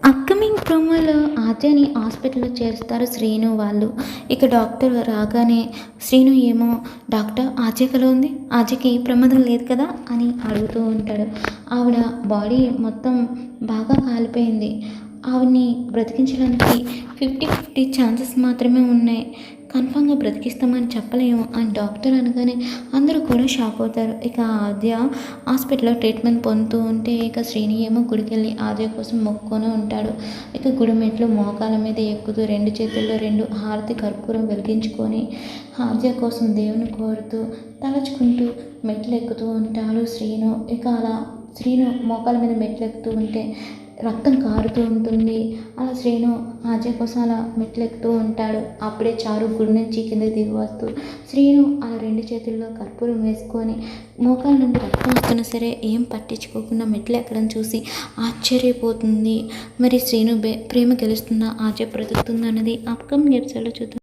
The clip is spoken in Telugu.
అప్కమింగ్ ప్రోమోలో ఆద్యని హాస్పిటల్లో చేరుస్తారు శ్రీను వాళ్ళు. ఇక డాక్టర్ రాగానే శ్రీను ఏమో డాక్టర్ ఆద్య ఎలా ఉంది? ఆద్యకి ప్రమాదం లేదు కదా అని అడుగుతూ ఉంటాడు. ఆవిడ బాడీ మొత్తం బాగా కాలిపోయింది. ఆవిడని బ్రతికించడానికి 50-50 ఛాన్సెస్ మాత్రమే ఉన్నాయి. కన్ఫామ్గా బ్రతికిస్తామని చెప్పలేము అని డాక్టర్ అనగానే అందరూ కూడా షాక్ అవుతారు. ఇక ఆద్య హాస్పిటల్లో ట్రీట్మెంట్ పొందుతూ ఉంటే ఇక శ్రీని ఏమో గుడికెళ్ళి ఆద్య కోసం మొక్కుకొని ఉంటాడు. ఇక గుడి మెట్లు మోకాల మీద ఎక్కుతూ 2 చేతుల్లో 2 హారతి కర్పూరం వెలిగించుకొని ఆద్య కోసం దేవుని కోరుతూ తలచుకుంటూ మెట్లు ఎక్కుతూ ఉంటాడు శ్రీను. ఇక అలా శ్రీను మోకాల మీద మెట్లు ఎక్కుతూ ఉంటే రక్తం కారుతూ ఉంటుంది. అలా శ్రీను ఆద్య కోసం అలా మెట్లు ఎక్కుతూ ఉంటాడు. అప్పుడే చారు గుడి నుంచి కిందకి దిగి వస్తూ శ్రీను అలా 2 చేతుల్లో కర్పూరం వేసుకొని మోకాల నుండి రక్తం వస్తున్నా సరే ఏం పట్టించుకోకుండా మెట్లు ఎక్కడం చూసి ఆశ్చర్యపోతుంది. మరి శ్రీను ప్రేమ గెలుస్తుందా, ఆద్య బ్రతుకుతుందా అన్నది అప్కమింగ్ ఎపిసోడ్లో చూద్దాం.